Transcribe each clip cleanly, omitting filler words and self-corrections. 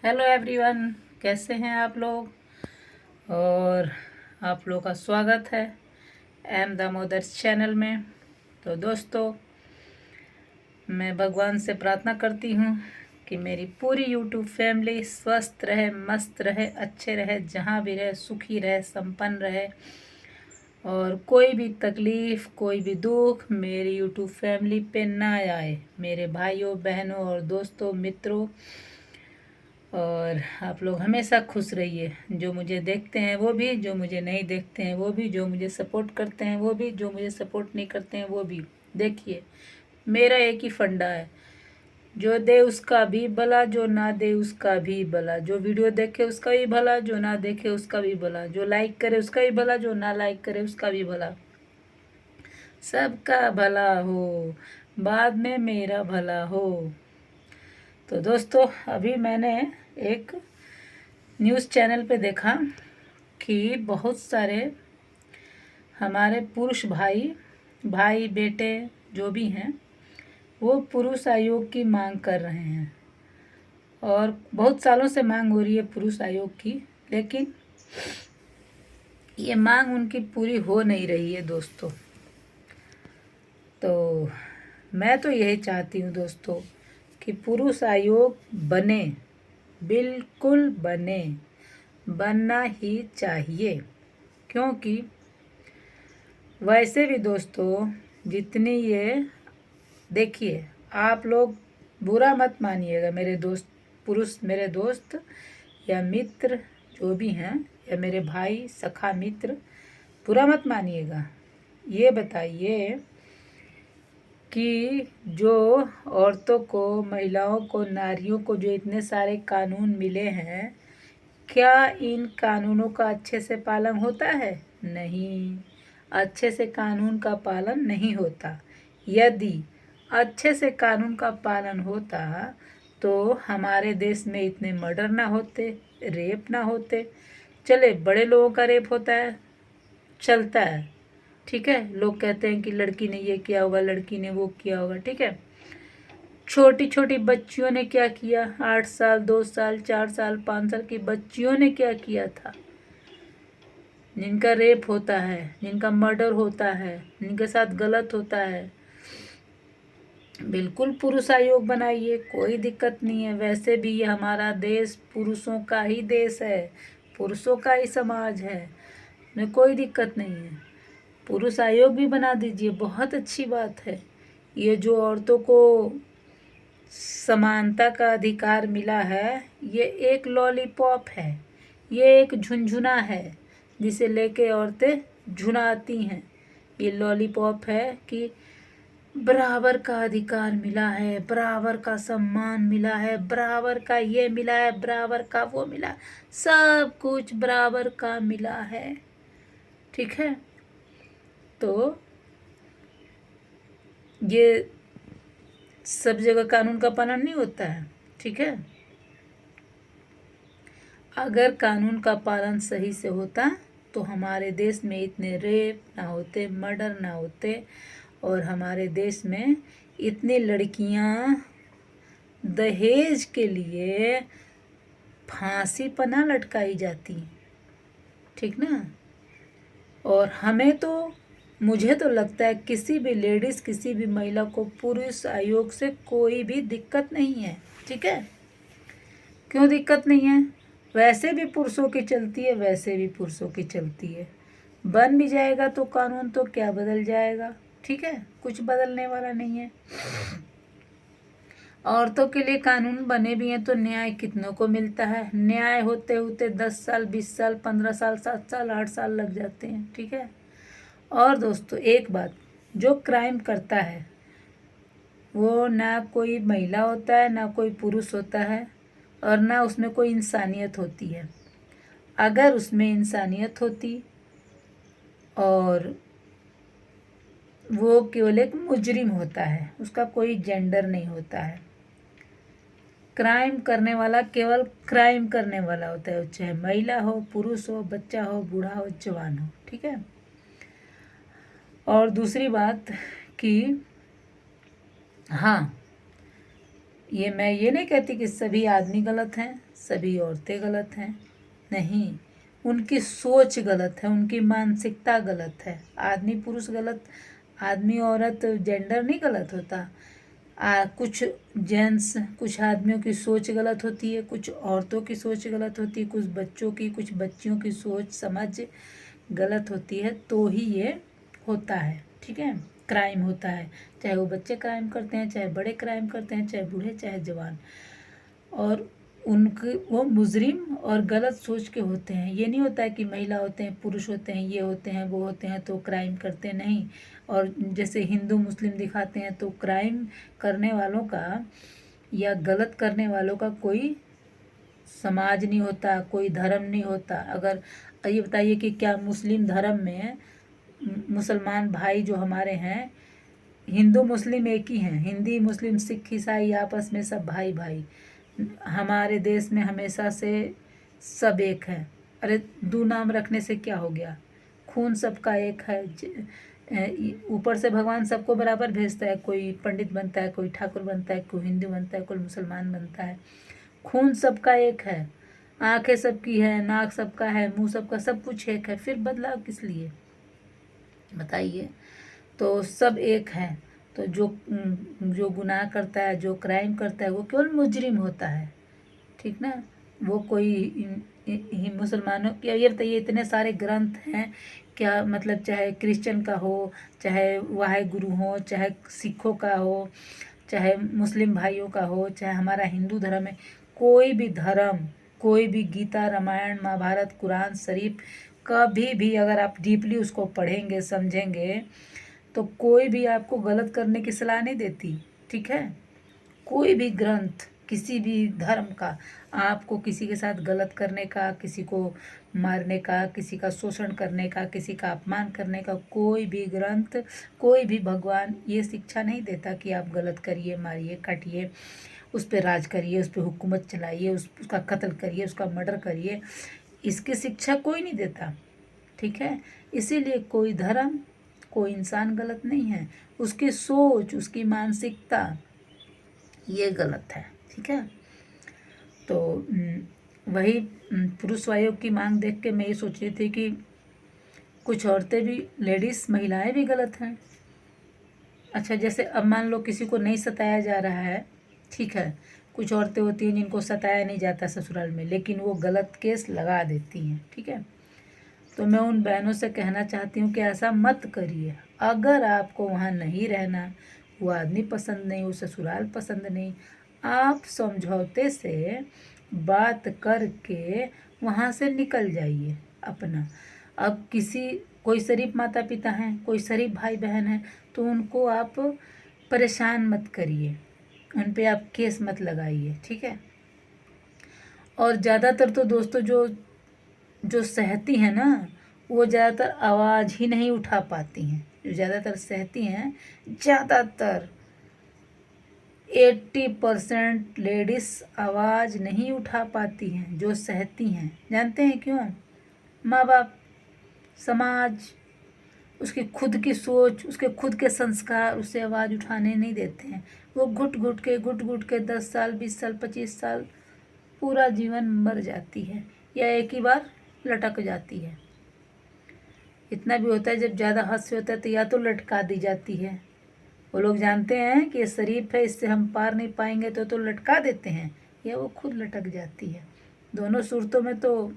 Hello everyone, कैसे हैं आप लोग। और आप लोग का स्वागत है एम दामोदर चैनल में। तो दोस्तों, मैं भगवान से प्रार्थना करती हूँ कि मेरी पूरी यूट्यूब फैमिली स्वस्थ रहे, मस्त रहे, अच्छे रहे, जहाँ भी रहे सुखी रहे, संपन्न रहे। और कोई भी तकलीफ़, कोई भी दुख मेरी यूट्यूब फैमिली पे ना आए। मेरे भाइयों, बहनों और दोस्तों, मित्रों, और आप लोग हमेशा खुश रहिए। जो मुझे देखते हैं वो भी, जो मुझे नहीं देखते हैं वो भी, जो मुझे सपोर्ट करते हैं वो भी, जो मुझे सपोर्ट नहीं करते हैं वो भी। देखिए, मेरा एक ही फंडा है, जो दे उसका भी भला, जो ना दे उसका भी भला। जो वीडियो देखे उसका भी भला, जो ना देखे उसका भी भला। जो लाइक करे उसका भी भला, जो ना लाइक करे उसका भी भला। सबका भला हो, बाद में मेरा भला हो। तो दोस्तों, अभी मैंने एक न्यूज़ चैनल पे देखा कि बहुत सारे हमारे पुरुष भाई बेटे जो भी हैं, वो पुरुष आयोग की मांग कर रहे हैं। और बहुत सालों से मांग हो रही है पुरुष आयोग की, लेकिन ये मांग उनकी पूरी हो नहीं रही है दोस्तों। तो मैं तो यही चाहती हूँ दोस्तों कि पुरुष आयोग बने, बिल्कुल बने, बनना ही चाहिए। क्योंकि वैसे भी दोस्तों, जितनी ये देखिए, आप लोग बुरा मत मानिएगा, मेरे दोस्त पुरुष, मेरे दोस्त या मित्र जो भी हैं, या मेरे भाई सखा मित्र, बुरा मत मानिएगा। ये बताइए कि जो औरतों को, महिलाओं को, नारियों को जो इतने सारे कानून मिले हैं, क्या इन कानूनों का अच्छे से पालन होता है? नहीं, अच्छे से कानून का पालन नहीं होता। यदि अच्छे से कानून का पालन होता तो हमारे देश में इतने मर्डर ना होते, रेप ना होते। चले, बड़े लोगों का रेप होता है, चलता है, ठीक है, लोग कहते हैं कि लड़की ने ये किया होगा, लड़की ने वो किया होगा, ठीक है। छोटी छोटी बच्चियों ने क्या किया, 8 साल, 2 साल, 4 साल, 5 साल की बच्चियों ने क्या किया था, जिनका रेप होता है, जिनका मर्डर होता है, जिनके साथ गलत होता है। बिल्कुल पुरुष आयोग बनाइए, कोई दिक्कत नहीं है। वैसे भी ये हमारा देश पुरुषों का ही देश है, पुरुषों का ही समाज है, में कोई दिक्कत नहीं है। पुरुष आयोग भी बना दीजिए, बहुत अच्छी बात है। ये जो औरतों को समानता का अधिकार मिला है, ये एक लॉलीपॉप है, ये एक झुनझुना है जिसे लेके औरतें झुनाती हैं। ये लॉलीपॉप है कि बराबर का अधिकार मिला है, बराबर का सम्मान मिला है, बराबर का ये मिला है, बराबर का वो मिला, सब कुछ बराबर का मिला है, ठीक है। तो ये सब जगह कानून का पालन नहीं होता है, ठीक है। अगर कानून का पालन सही से होता तो हमारे देश में इतने रेप ना होते, मर्डर ना होते, और हमारे देश में इतनी लड़कियां दहेज के लिए फांसी पर ना लटकाई जाती, ठीक ना। और हमें तो, मुझे तो लगता है किसी भी लेडीज़, किसी भी महिला को पुरुष आयोग से कोई भी दिक्कत नहीं है, ठीक है। क्यों दिक्कत नहीं है? वैसे भी पुरुषों की चलती है, वैसे भी पुरुषों की चलती है। बन भी जाएगा तो कानून तो क्या बदल जाएगा, ठीक है, कुछ बदलने वाला नहीं है। औरतों के लिए कानून बने भी हैं तो न्याय कितनों को मिलता है? न्याय होते होते 10 साल, 20 साल, 15 साल, 7 साल, 8 साल लग जाते हैं, ठीक है। और दोस्तों, एक बात, जो क्राइम करता है वो ना कोई महिला होता है, ना कोई पुरुष होता है, और ना उसमें कोई इंसानियत होती है। अगर उसमें इंसानियत होती और वो केवल एक मुजरिम होता है, उसका कोई जेंडर नहीं होता है। क्राइम करने वाला केवल क्राइम करने वाला होता है, चाहे महिला हो, पुरुष हो, बच्चा हो, बूढ़ा हो, जवान हो, ठीक है। और दूसरी बात कि हाँ, ये मैं ये नहीं कहती कि सभी आदमी गलत हैं, सभी औरतें गलत हैं, नहीं, उनकी सोच गलत है, उनकी मानसिकता गलत है। आदमी पुरुष गलत, आदमी औरत जेंडर नहीं गलत होता। कुछ जेंट्स, कुछ आदमियों की सोच गलत होती है, कुछ औरतों की सोच गलत होती है, कुछ बच्चों की, कुछ बच्चियों की सोच समझ गलत होती है, तो ही ये होता है, ठीक है, क्राइम होता है। चाहे वो बच्चे क्राइम करते हैं, चाहे बड़े क्राइम करते हैं, चाहे बूढ़े चाहे जवान, और उनके वो मुजरिम और गलत सोच के होते हैं। ये नहीं होता है कि महिला होते हैं, पुरुष होते हैं, ये होते हैं, वो होते हैं तो क्राइम करते नहीं। और जैसे हिंदू मुस्लिम दिखाते हैं, तो क्राइम करने वालों का या गलत करने वालों का कोई समाज नहीं होता, कोई धर्म नहीं होता। अगर ये बताइए कि क्या मुस्लिम धर्म में मुसलमान भाई जो हमारे हैं, हिंदू मुस्लिम एक ही हैं, हिंदी मुस्लिम सिख ईसाई आपस में सब भाई भाई। हमारे देश में हमेशा से सब एक है। अरे दो नाम रखने से क्या हो गया, खून सबका एक है। ऊपर से भगवान सबको बराबर भेजता है, कोई पंडित बनता है, कोई ठाकुर बनता है, कोई हिंदू बनता है, कोई मुसलमान बनता है। खून सबका एक है, आंखें सबकी है, नाक सबका है, मुंह सबका, सब कुछ एक है, फिर बदलाव किस लिए बताइए। तो सब एक है। तो जो गुनाह करता है, जो क्राइम करता है, वो केवल मुजरिम होता है, ठीक ना। वो कोई मुसलमानों के, ये बताइए इतने सारे ग्रंथ हैं, क्या मतलब, चाहे क्रिश्चियन का हो, चाहे वाहे गुरु हो, चाहे सिखों का हो, चाहे मुस्लिम भाइयों का हो, चाहे हमारा हिंदू धर्म है, कोई भी धर्म, कोई भी गीता रामायण महाभारत कुरान शरीफ, कभी भी अगर आप डीपली उसको पढ़ेंगे समझेंगे, तो कोई भी आपको गलत करने की सलाह नहीं देती, ठीक है। कोई भी ग्रंथ किसी भी धर्म का आपको किसी के साथ गलत करने का, किसी को मारने का, किसी का शोषण करने का, किसी का अपमान करने का, कोई भी ग्रंथ, कोई भी भगवान ये शिक्षा नहीं देता कि आप गलत करिए, मारिए, काटिए, उस पर राज करिए, उस पर हुकूमत चलाइए, उसका कत्ल करिए, उसका मर्डर करिए। इसकी शिक्षा कोई नहीं देता, ठीक है। इसीलिए कोई धर्म, कोई इंसान गलत नहीं है, उसकी सोच, उसकी मानसिकता ये गलत है, ठीक है। तो वही पुरुष आयोग की मांग देख के मैं ये सोच रही थी कि कुछ औरतें भी, लेडीज़ महिलाएं भी गलत हैं। अच्छा, जैसे अब मान लो किसी को नहीं सताया जा रहा है, ठीक है, कुछ औरतें होती हैं जिनको सताया नहीं जाता ससुराल में, लेकिन वो गलत केस लगा देती हैं, ठीक है। तो मैं उन बहनों से कहना चाहती हूँ कि ऐसा मत करिए। अगर आपको वहाँ नहीं रहना, वो आदमी पसंद नहीं, वो ससुराल पसंद नहीं, आप समझौते से बात करके वहाँ से निकल जाइए अपना। अब कोई शरीफ माता पिता हैं, कोई शरीफ भाई बहन हैं, तो उनको आप परेशान मत करिए, उन पे आप केस मत लगाइए, ठीक है। और ज़्यादातर तो दोस्तों जो जो सहती हैं ना, वो ज़्यादातर आवाज़ ही नहीं उठा पाती हैं। जो ज़्यादातर सहती हैं, ज़्यादातर 80% लेडीज़ आवाज़ नहीं उठा पाती हैं जो सहती हैं। जानते हैं क्यों? माँ बाप, समाज, उसकी खुद की सोच, उसके खुद के संस्कार उसे आवाज़ उठाने नहीं देते हैं। वो घुट घुट के 10 साल 20 साल 25 साल पूरा जीवन मर जाती है, या एक ही बार लटक जाती है। इतना भी होता है जब ज़्यादा हद से होता है तो या तो लटका दी जाती है। वो लोग जानते हैं कि ये शरीफ है, इससे हम पार नहीं पाएंगे, तो लटका देते हैं, या वो खुद लटक जाती है। दोनों सूरतों में तो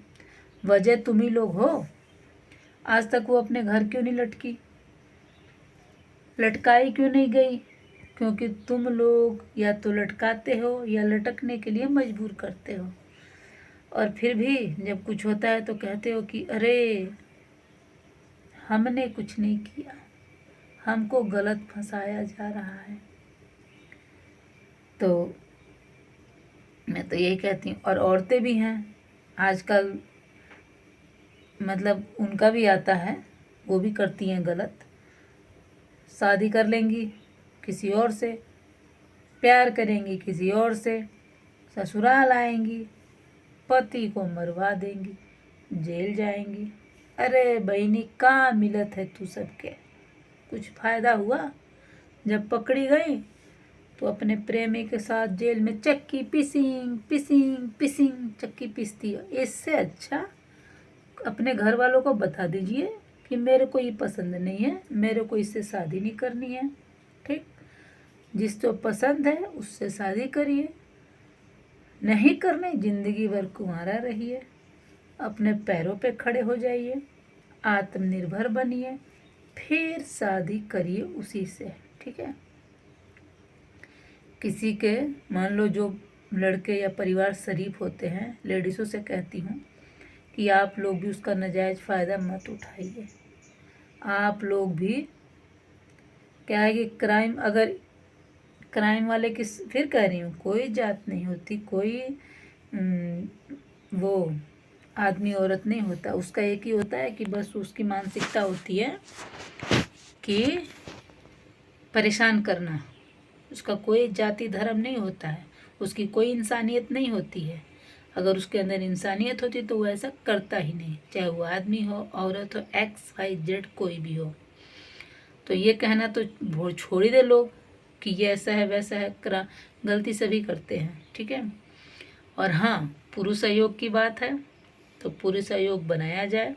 वजह तुम ही लोग हो। आज तक वो अपने घर क्यों नहीं लटकी, लटकाई क्यों नहीं गई? क्योंकि तुम लोग या तो लटकाते हो या लटकने के लिए मजबूर करते हो। और फिर भी जब कुछ होता है तो कहते हो कि अरे हमने कुछ नहीं किया, हमको गलत फंसाया जा रहा है। तो मैं तो यही कहती हूँ। और औरतें भी हैं आजकल, मतलब उनका भी आता है, वो भी करती हैं गलत। शादी कर लेंगी किसी और से, प्यार करेंगी किसी और से, ससुराल आएंगी, पति को मरवा देंगी, जेल जाएंगी। अरे बहनी कहाँ मिलत है तू सबके, कुछ फ़ायदा हुआ? जब पकड़ी गई तो अपने प्रेमी के साथ जेल में चक्की पिसिंग पिसिंग पिसिंग चक्की पिसती है। इससे अच्छा अपने घर वालों को बता दीजिए कि मेरे को ये पसंद नहीं है, मेरे को इससे शादी नहीं करनी है। ठीक, जिसको पसंद है उससे शादी करिए, नहीं करनी जिंदगी भर कुंवारा रहिए, अपने पैरों पे खड़े हो जाइए, आत्मनिर्भर बनिए, फिर शादी करिए उसी से। ठीक है, किसी के मान लो जो लड़के या परिवार शरीफ होते हैं, लेडीज़ों से कहती हूँ कि आप लोग भी उसका नाजायज़ फ़ायदा मत उठाइए। आप लोग भी क्या है कि क्राइम वाले फिर कह रही हूँ, कोई जात नहीं होती, कोई वो आदमी औरत नहीं होता, उसका एक ही होता है कि बस उसकी मानसिकता होती है कि परेशान करना। उसका कोई जाति धर्म नहीं होता है, उसकी कोई इंसानियत नहीं होती है। अगर उसके अंदर इंसानियत होती तो वो ऐसा करता ही नहीं, चाहे वो आदमी हो, औरत हो, XYZ कोई भी हो। तो ये कहना तो छोड़ ही दे लोग कि ये ऐसा है वैसा है, गलती सभी करते हैं। ठीक है, और हाँ, पुरुष सहयोग की बात है तो पुरुष सहयोग बनाया जाए,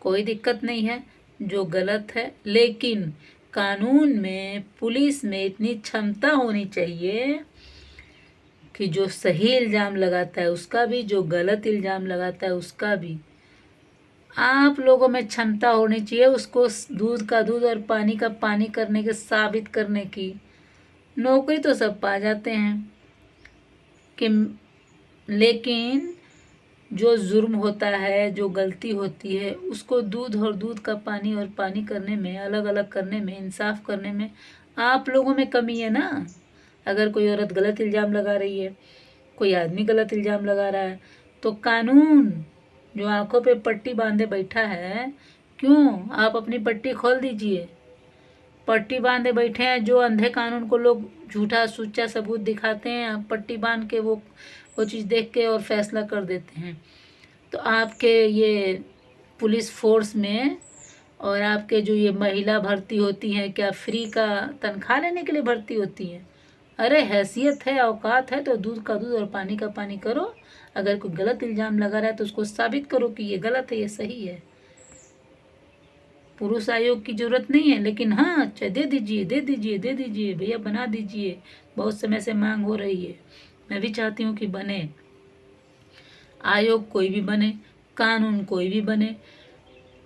कोई दिक्कत नहीं है। जो गलत है, लेकिन कानून में, पुलिस में इतनी क्षमता होनी चाहिए कि जो सही इल्ज़ाम लगाता है उसका भी, जो गलत इल्ज़ाम लगाता है उसका भी, आप लोगों में क्षमता होनी चाहिए उसको दूध का दूध और पानी का पानी करने के, साबित करने की। नौकरी तो सब पा जाते हैं कि, लेकिन जो जुर्म होता है, जो गलती होती है, उसको दूध और दूध का पानी और पानी करने में, अलग अलग करने में, इंसाफ करने में आप लोगों में कमी है ना। अगर कोई औरत गलत इल्ज़ाम लगा रही है, कोई आदमी गलत इल्ज़ाम लगा रहा है, तो कानून जो आंखों पे पट्टी बांधे बैठा है, क्यों आप अपनी पट्टी खोल दीजिए। पट्टी बांधे बैठे हैं जो अंधे कानून को लोग झूठा सुच्चा सबूत दिखाते हैं, पट्टी बांध के वो चीज़ देख के और फैसला कर देते हैं। तो आपके ये पुलिस फोर्स में और आपके जो ये महिला भर्ती होती हैं, क्या फ्री का तनख्वाह लेने के लिए भर्ती होती हैं? अरे हैसियत है, औकात है तो दूध का दूध और पानी का पानी करो। अगर कोई गलत इल्ज़ाम लगा रहा है तो उसको साबित करो कि ये गलत है, ये सही है। पुरुष आयोग की ज़रूरत नहीं है, लेकिन हाँ, दे दीजिए दे दीजिए दे दीजिए भैया, बना दीजिए। बहुत समय से मांग हो रही है, मैं भी चाहती हूँ कि बने। आयोग कोई भी बने, कानून कोई भी बने,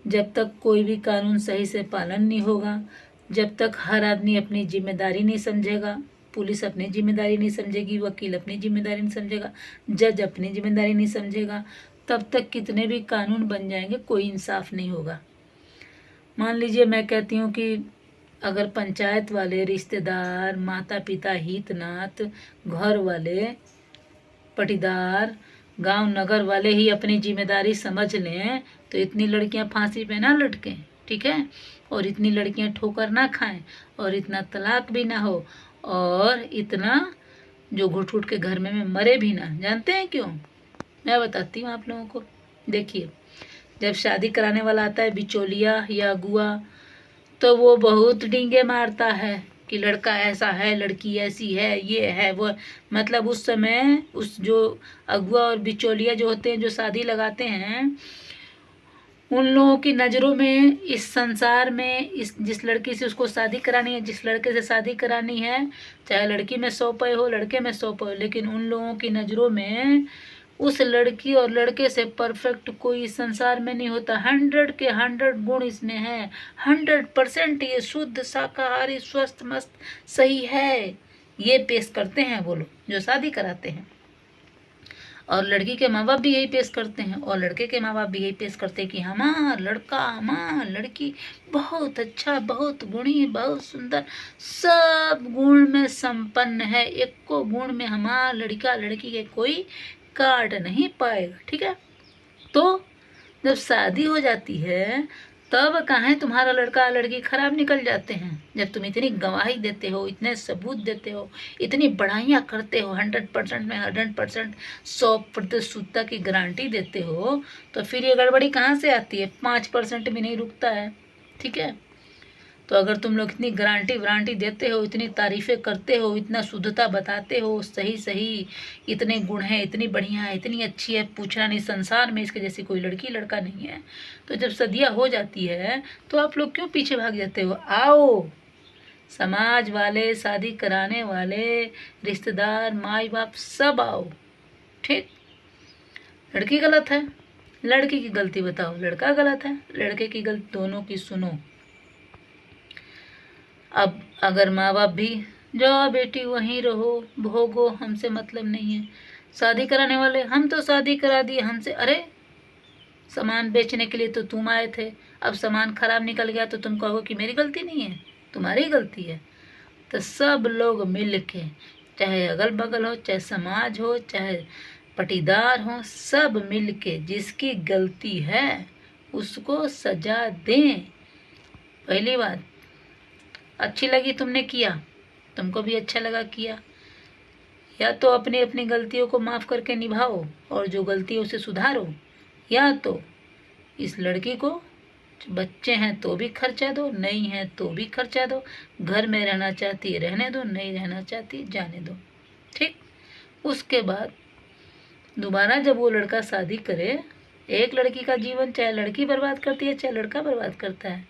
जब तक कोई भी कानून सही से पालन नहीं होगा, जब तक हर आदमी अपनी जिम्मेदारी नहीं समझेगा, पुलिस अपनी जिम्मेदारी नहीं समझेगी, वकील अपनी जिम्मेदारी नहीं समझेगा, जज अपनी जिम्मेदारी नहीं समझेगा, तब तक कितने भी कानून बन जाएंगे, कोई इंसाफ नहीं होगा। मान लीजिए मैं कहती हूँ कि अगर पंचायत वाले, रिश्तेदार, माता पिता, हितनात, घर वाले, पटीदार, गांव नगर वाले ही अपनी जिम्मेदारी समझ लें तो इतनी लड़कियां फांसी पे ना लटकें। ठीक है, और इतनी लड़कियां ठोकर ना खाएं, और इतना तलाक भी ना हो, और इतना जो घुट घुट के घर में मरे भी ना। जानते हैं क्यों? मैं बताती हूँ आप लोगों को। देखिए, जब शादी कराने वाला आता है, बिचौलिया या अगुआ, तो वो बहुत डींगे मारता है कि लड़का ऐसा है, लड़की ऐसी है, ये है वो। मतलब उस समय उस जो अगुआ और बिचौलिया जो होते हैं, जो शादी लगाते हैं, उन लोगों की नज़रों में इस संसार में, जिस लड़की से उसको शादी करानी है, जिस लड़के से शादी करानी है, चाहे लड़की में 100 पे हो, लड़के में 100 पे हो, लेकिन उन लोगों की नज़रों में उस लड़की और लड़के से परफेक्ट कोई संसार में नहीं होता। 100 के 100 गुण इसमें है, 100% ये शुद्ध शाकाहारी स्वस्थ मस्त सही है, ये पेश करते हैं वो लोग जो शादी कराते हैं। और लड़की के माँ बाप भी यही पेश करते हैं, और लड़के के माँ बाप भी यही पेश करते हैं कि हमारा लड़का, हमारा लड़की बहुत अच्छा, बहुत गुणी, बहुत सुंदर, सब गुण में संपन्न है, एक को गुण में हमारा लड़का लड़की के कोई काट नहीं पाएगा। ठीक है, तो जब शादी हो जाती है तब कहाँ तुम्हारा लड़का लड़की खराब निकल जाते हैं? जब तुम इतनी गवाही देते हो, इतने सबूत देते हो, इतनी बढ़ाइयाँ करते हो, 100% में 100%, 100% की गारंटी देते हो, तो फिर ये गड़बड़ी कहाँ से आती है? 5% भी नहीं रुकता है। ठीक है, तो अगर तुम लोग इतनी गारंटी वारंटी देते हो, इतनी तारीफ़ें करते हो, इतना शुद्धता बताते हो, सही सही इतने गुण हैं, इतनी बढ़िया है, इतनी अच्छी है, पूछना नहीं, संसार में इसके जैसी कोई लड़की लड़का नहीं है, तो जब सदिया हो जाती है तो आप लोग क्यों पीछे भाग जाते हो? आओ, समाज वाले, शादी कराने वाले, रिश्तेदार, माई बाप सब आओ। ठीक, लड़की गलत है, लड़की की गलती बताओ, लड़का गलत है, लड़के की गलती, दोनों की सुनो। अब अगर माँ बाप भी, जाओ बेटी वहीं रहो, भोगो, हमसे मतलब नहीं है। शादी कराने वाले, हम तो शादी करा दिए, हमसे, अरे सामान बेचने के लिए तो तुम आए थे, अब सामान खराब निकल गया तो तुम कहोगे कि मेरी गलती नहीं है, तुम्हारी गलती है। तो सब लोग मिल के, चाहे अगल बगल हो, चाहे समाज हो, चाहे पटीदार हो, सब मिल के जिसकी गलती है उसको सजा दें। पहली बात, अच्छी लगी तुमने किया, तुमको भी अच्छा लगा किया, या तो अपनी अपनी गलतियों को माफ़ करके निभाओ और जो गलती है उसे सुधारो, या तो इस लड़की को, बच्चे हैं तो भी खर्चा दो, नहीं है तो भी खर्चा दो, घर में रहना चाहती है रहने दो, नहीं रहना चाहती जाने दो। ठीक, उसके बाद दोबारा जब वो लड़का शादी करे, एक लड़की का जीवन चाहे लड़की बर्बाद करती है चाहे लड़का बर्बाद करता है,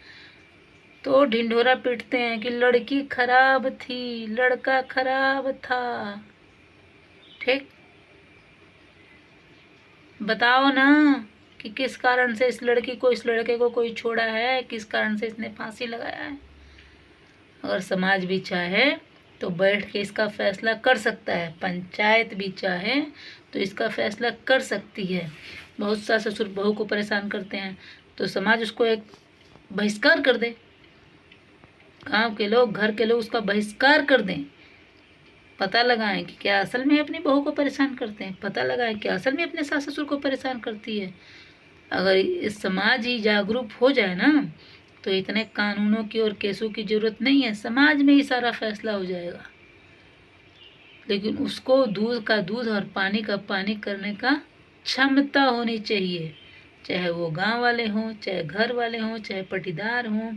तो ढिंढोरा पीटते हैं कि लड़की खराब थी, लड़का खराब था। ठीक, बताओ ना कि किस कारण से इस लड़की को, इस लड़के को कोई छोड़ा है, किस कारण से इसने फांसी लगाया है। अगर समाज भी चाहे तो बैठ के इसका फैसला कर सकता है, पंचायत भी चाहे तो इसका फैसला कर सकती है। बहुत सा ससुर बहू को परेशान करते हैं तो समाज उसको एक बहिष्कार कर दे, गांव के लोग, घर के लोग उसका बहिष्कार कर दें, पता लगाएं कि क्या असल में अपनी बहू को परेशान करते हैं, पता लगाएं कि असल में अपने सास ससुर को परेशान करती है। अगर इस समाज ही जागरूक हो जाए ना तो इतने कानूनों की और केसों की जरूरत नहीं है, समाज में ही सारा फैसला हो जाएगा। लेकिन उसको दूध का दूध और पानी का पानी करने का क्षमता होनी चाहिए, चाहे वो गांव वाले हों, चाहे घर वाले हों, चाहे पटीदार हों,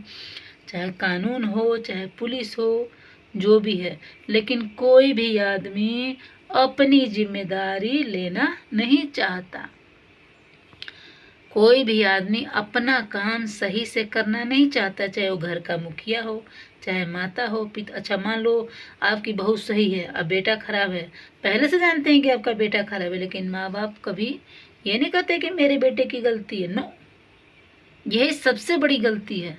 चाहे कानून हो, चाहे पुलिस हो, जो भी है। लेकिन कोई भी आदमी अपनी जिम्मेदारी लेना नहीं चाहता, कोई भी आदमी अपना काम सही से करना नहीं चाहता, चाहे वो घर का मुखिया हो, चाहे माता हो, पिता। अच्छा मान लो आपकी बहू सही है, अब बेटा खराब है, पहले से जानते हैं कि आपका बेटा खराब है, लेकिन माँ बाप कभी ये नहीं कहते कि मेरे बेटे की गलती है। नो, यही सबसे बड़ी गलती है।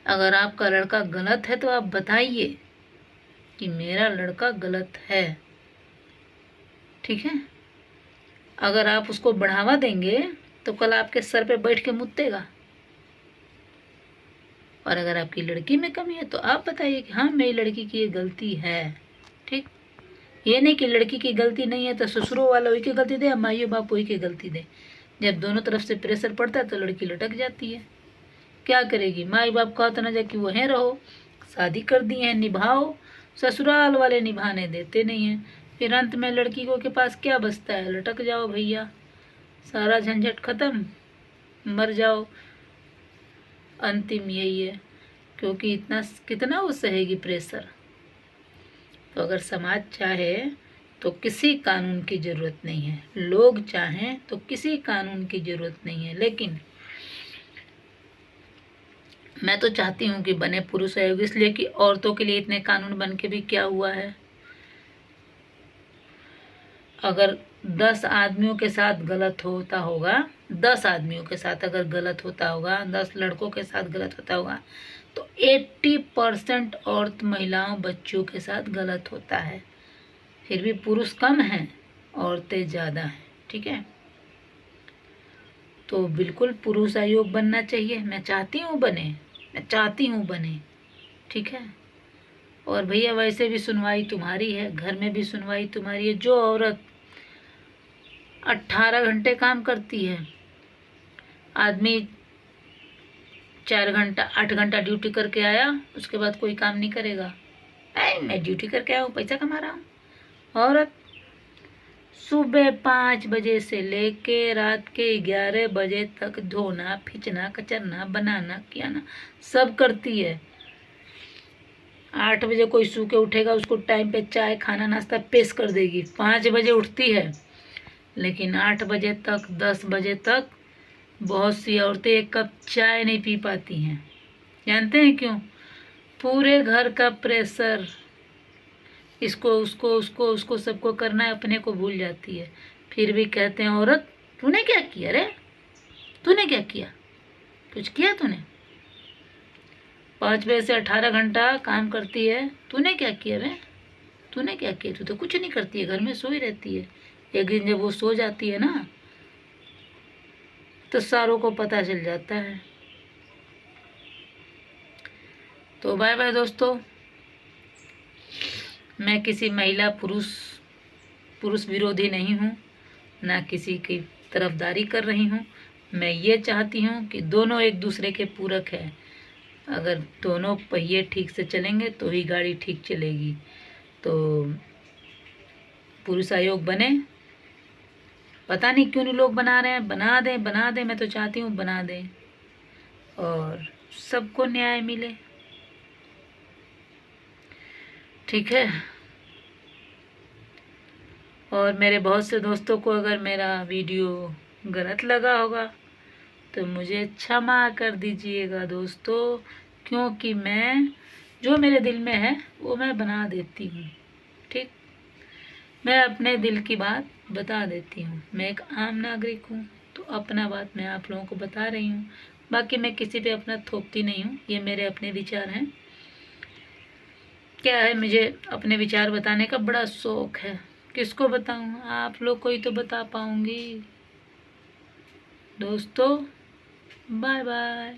अगर आपका लड़का गलत है तो आप बताइए कि मेरा लड़का गलत है। ठीक है, अगर आप उसको बढ़ावा देंगे तो कल आपके सर पे बैठ के मुतेगा। और अगर आपकी लड़की में कमी है तो आप बताइए कि हाँ मेरी लड़की की ये गलती है। ठीक, ये नहीं कि लड़की की गलती नहीं है तो ससुरों वाला वही की गलती दे, माइयों बाप वही की गलती दे। जब दोनों तरफ से प्रेशर पड़ता है तो लड़की लटक जाती है। क्या करेगी, माई बाप कहा तो ना जाके वहीं रहो, शादी कर दी है निभाओ, ससुराल वाले निभाने देते नहीं हैं। फिर अंत में लड़की को के पास क्या बचता है, लटक जाओ भैया, सारा झंझट खत्म, मर जाओ। अंतिम यही है, क्योंकि इतना कितना वो सहेगी प्रेशर। तो अगर समाज चाहे तो किसी कानून की ज़रूरत नहीं है, लोग चाहें तो किसी कानून की ज़रूरत नहीं है। लेकिन मैं तो चाहती हूँ कि बने पुरुष आयोग, इसलिए कि औरतों के लिए इतने कानून बन के भी क्या हुआ है। अगर 10 आदमियों के साथ गलत होता होगा, 10 आदमियों के साथ अगर गलत होता होगा, 10 लड़कों के साथ गलत होता होगा, तो 80% औरत, महिलाओं, बच्चों के साथ गलत होता है। फिर भी पुरुष कम हैं, औरतें ज़्यादा हैं। ठीक है, तो बिल्कुल पुरुष आयोग बनना चाहिए। मैं चाहती हूँ बने, मैं चाहती हूँ बने। ठीक है, और भैया वैसे भी सुनवाई तुम्हारी है, घर में भी सुनवाई तुम्हारी है। जो औरत 18 घंटे काम करती है, आदमी 4 घंटा 8 घंटा ड्यूटी करके आया, उसके बाद कोई काम नहीं करेगा, मैं ड्यूटी करके आया हूँ, पैसा कमा रहा हूँ। औरत सुबह 5 बजे से लेके रात के 11 बजे तक धोना, खींचना, कचरना, बनाना, कियाना सब करती है। 8 बजे कोई सो के उठेगा, उसको टाइम पे चाय खाना नाश्ता पेश कर देगी। 5 बजे उठती है, लेकिन 8 बजे तक 10 बजे तक बहुत सी औरतें 1 कप चाय नहीं पी पाती हैं। जानते हैं क्यों? पूरे घर का प्रेशर, इसको उसको उसको उसको सबको करना है, अपने को भूल जाती है। फिर भी कहते हैं औरत तूने क्या किया रे, तूने क्या किया, कुछ किया तूने? 5 बजे से 18 घंटा काम करती है, तूने क्या किया रे, तूने क्या किया? तू तो कुछ नहीं करती है, घर में सोई रहती है। एक दिन जब वो सो जाती है ना, तो सारों को पता चल जाता है। तो बाय बाय दोस्तों, मैं किसी महिला पुरुष विरोधी नहीं हूँ, ना किसी की तरफदारी कर रही हूँ। मैं ये चाहती हूँ कि दोनों एक दूसरे के पूरक है। अगर दोनों पहिए ठीक से चलेंगे तो ही गाड़ी ठीक चलेगी। तो पुरुष आयोग बने, पता नहीं क्यों नहीं लोग बना रहे हैं। बना दें, बना दें, मैं तो चाहती हूँ बना दें और सबको न्याय मिले। ठीक है। और मेरे बहुत से दोस्तों को अगर मेरा वीडियो गलत लगा होगा तो मुझे क्षमा कर दीजिएगा दोस्तों, क्योंकि मैं जो मेरे दिल में है वो मैं बना देती हूँ। ठीक, मैं अपने दिल की बात बता देती हूँ। मैं एक आम नागरिक हूँ, तो अपना बात मैं आप लोगों को बता रही हूँ। बाकी मैं किसी पे अपना थोपती नहीं हूँ, ये मेरे अपने विचार हैं। क्या है, मुझे अपने विचार बताने का बड़ा शौक है। किसको बताऊँ? आप लोग को ही तो बता पाऊँगी। दोस्तों बाय बाय।